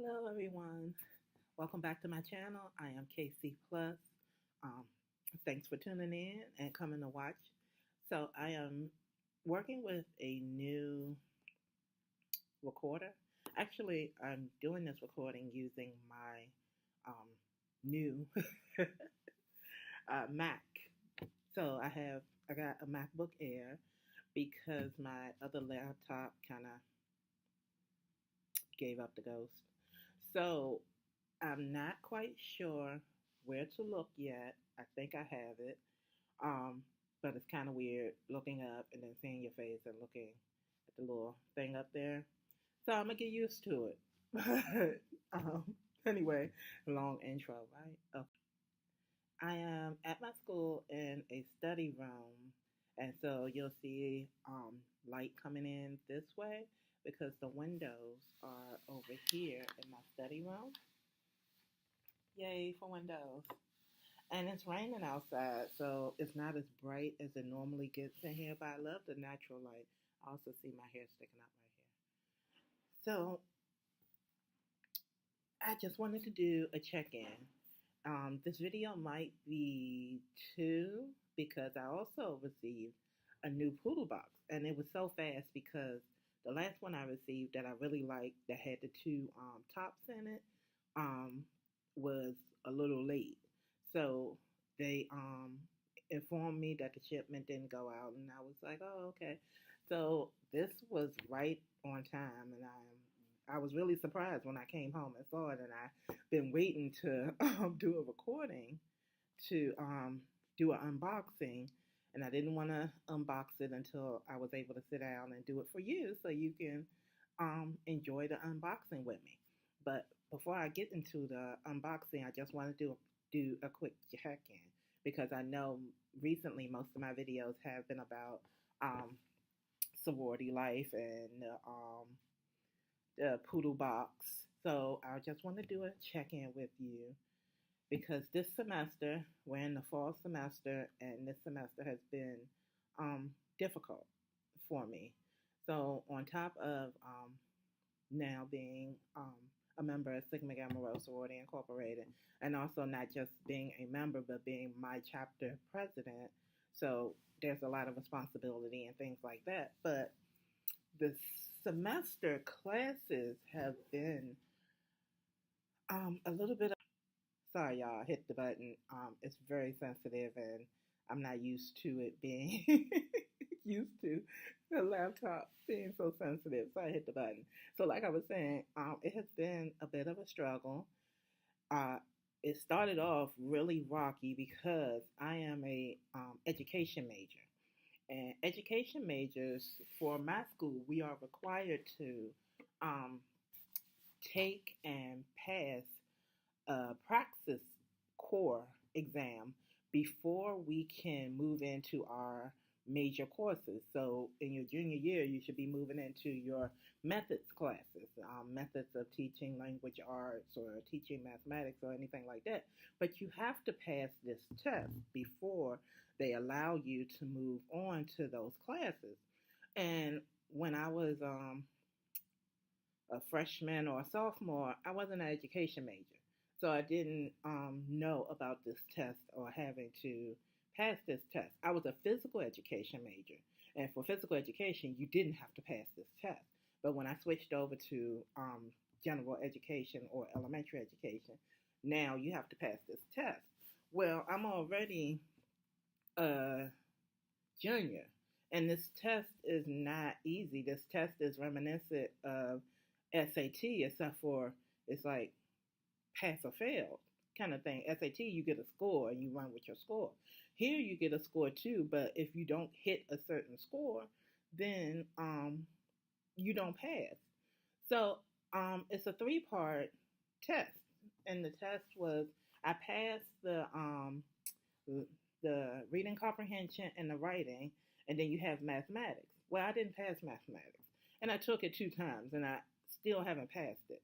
Hello, everyone. Welcome back to my channel. I am KC Plus. Um, Thanks for tuning in and coming to watch. So, I am working with a new recorder. Actually, I'm doing this recording using my new Mac. So, I got a MacBook Air because my other laptop kind of gave up the ghost. So, I'm not quite sure where to look yet. I think I have it. Um, but it's kind of weird looking up and then seeing your face and looking at the little thing up there. So I'm gonna get used to it. um, anyway, long intro, right? Okay. I am at my school in a study room, and so you'll see light coming in this way because the windows are over here in my study room. Yay for windows. And it's raining outside, so it's not as bright as it normally gets in here, but I love the natural light. I also see my hair sticking up right here. So I just wanted to do a check-in. This video might be two because I also received a new poodle box, and it was so fast because the last one I received that I really liked that had the two tops in it um, was a little late. So they informed me that the shipment didn't go out, and I was like, oh, okay. So this was right on time, and I was really surprised when I came home and saw it, and I've been waiting to do a recording to do an unboxing, and I didn't want to unbox it until I was able to sit down and do it for you, so you can enjoy the unboxing with me. But before I get into the unboxing, I just want to do a quick check-in because I know recently most of my videos have been about um, sorority life and the poodle box. So I just want to do a check-in with you because this semester, we're in the fall semester, and this semester has been difficult for me. So on top of now being a member of Sigma Gamma Rho Sorority Incorporated, and also not just being a member, but being my chapter president. So there's a lot of responsibility and things like that. But the semester classes have been a little bit. Sorry, y'all, I hit the button. It's very sensitive, and I'm not used to it being used to the laptop being so sensitive. So I hit the button. So, like I was saying, it has been a bit of a struggle. Uh, it started off really rocky because I am a education major, and education majors for my school, we are required to um, take and pass a praxis core exam before we can move into our major courses. So in your junior year, you should be moving into your methods classes, methods of teaching language arts or teaching mathematics or anything like that. But you have to pass this test before they allow you to move on to those classes. And when I was a freshman or a sophomore, I wasn't an education major. So I didn't know about this test or having to pass this test. I was a physical education major. And for physical education, you didn't have to pass this test. But when I switched over to general education or elementary education, now you have to pass this test. Well, I'm already a junior, and this test is not easy. This test is reminiscent of SAT, except for it's like pass or fail kind of thing. SAT, you get a score and you run with your score. Here, you get a score too, but if you don't hit a certain score, then you don't pass. So it's a three-part test, and the test was I passed the reading comprehension and the writing, and then you have mathematics. Well, I didn't pass mathematics, and I took it two times, and I still haven't passed it.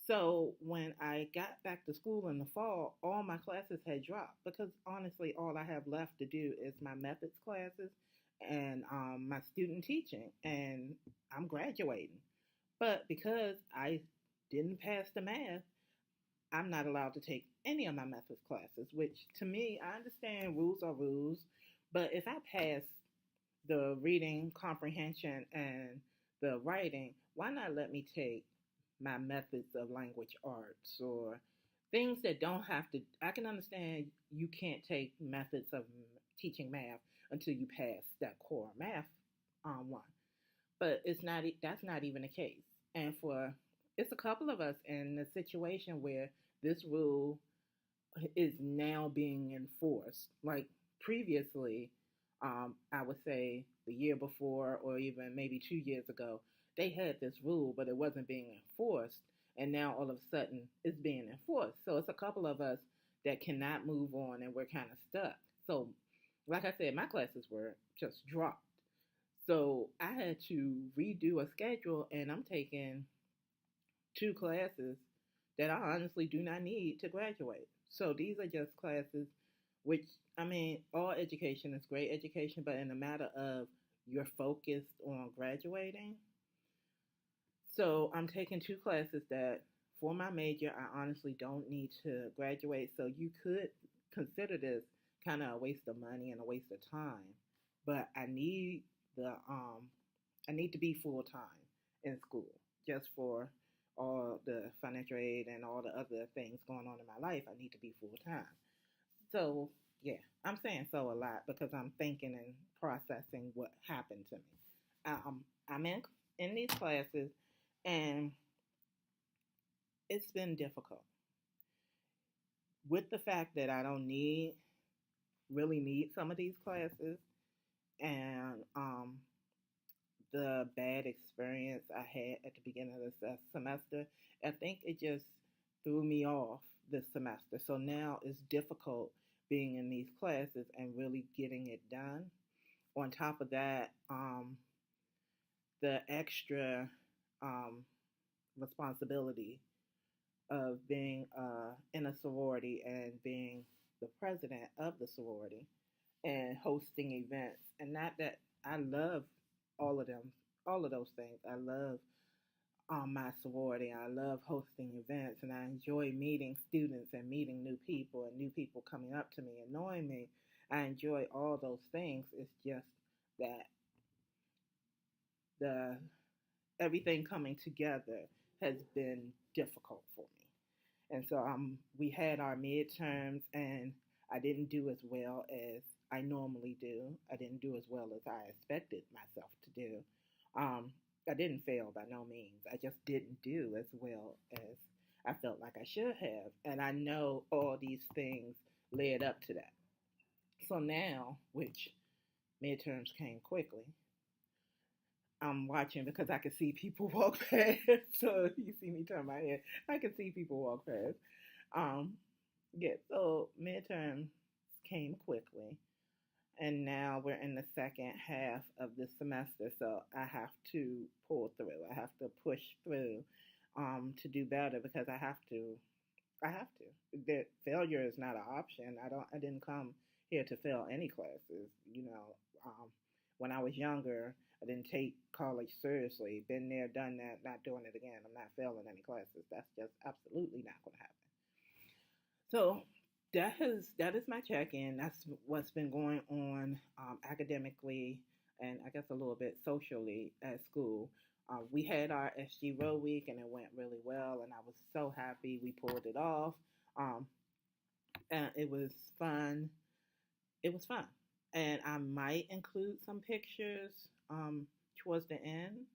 So when I got back to school in the fall, all my classes had dropped because honestly, all I have left to do is my methods classes and my student teaching, and I'm graduating. But because I didn't pass the math, I'm not allowed to take any of my methods classes, which to me, I understand rules are rules, but if I pass the reading comprehension and the writing, why not let me take my methods of language arts or things that don't have to? I can understand you can't take methods of teaching math until you pass that core math one, but it's not. That's not even the case. And for it's a couple of us in a situation where this rule is now being enforced. Like previously, I would say the year before, or even maybe 2 years ago, they had this rule, but it wasn't being enforced. And now all of a sudden it's being enforced. So it's a couple of us that cannot move on and we're kind of stuck. So, like I said, my classes were just dropped. So I had to redo a schedule, and I'm taking two classes that I honestly do not need to graduate. So these are just classes which, I mean, all education is great education, but in a matter of you're focused on graduating. So I'm taking two classes that for my major I honestly don't need to graduate. So you could consider this kind of a waste of money and a waste of time. But the I need to be full time in school just for all the financial aid and all the other things going on in my life. I need to be full time. So yeah, I'm saying so a lot because I'm thinking and processing what happened to me. I'm in these classes, and it's been difficult with the fact that I don't really need some of these classes, and the bad experience I had at the beginning of the semester, I think it just threw me off this semester. So now it's difficult being in these classes and really getting it done. On top of that, the extra um, responsibility of being in a sorority and being the president of the sorority and hosting events. And not that I love all of them, all of those things. I love my sorority. I love hosting events, and I enjoy meeting students and meeting new people and new people coming up to me and knowing me. I enjoy all those things. It's just that the everything coming together has been difficult for me. And so we had our midterms, and I didn't do as well as I normally do. I didn't do as well as I expected myself to do. Um, I didn't fail by no means. I just didn't do as well as I felt like I should have. And I know all these things led up to that. So now, which midterms came quickly, I'm watching because I can see people walk past. So you see me turn my head, I can see people walk past. Um, yeah, so midterms came quickly, and now we're in the second half of the semester. So I have to pull through. I have to push through to do better because I have to. I have to. That failure is not an option. I don't. I didn't come here to fail any classes. When I was younger, I didn't take college seriously. Been there, done that. Not doing it again. I'm not failing any classes. That's just absolutely not going to happen. So that is my check-in. That's what's been going on academically and I guess a little bit socially at school. We had our SG Row Week and it went really well, and I was so happy we pulled it off. Um, and it was fun. It was fun, and I might include some pictures towards the end,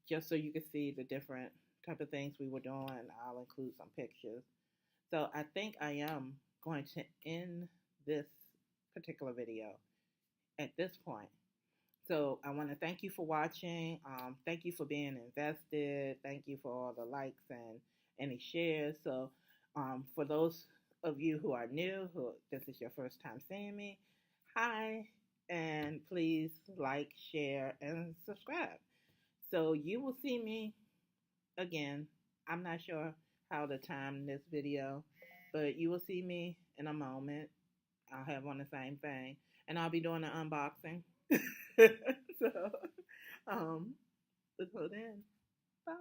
just so you can see the different type of things we were doing. I'll include some pictures. So I think I am going to end this particular video at this point. So I want to thank you for watching. Thank you for being invested. Thank you for all the likes and any shares. So for those of you who are new, who this is your first time seeing me, hi, and please like, share, and subscribe. So you will see me again. I'm not sure how to time this video, but you will see me in a moment. I'll have on the same thing, and I'll be doing an unboxing. So, until then, bye.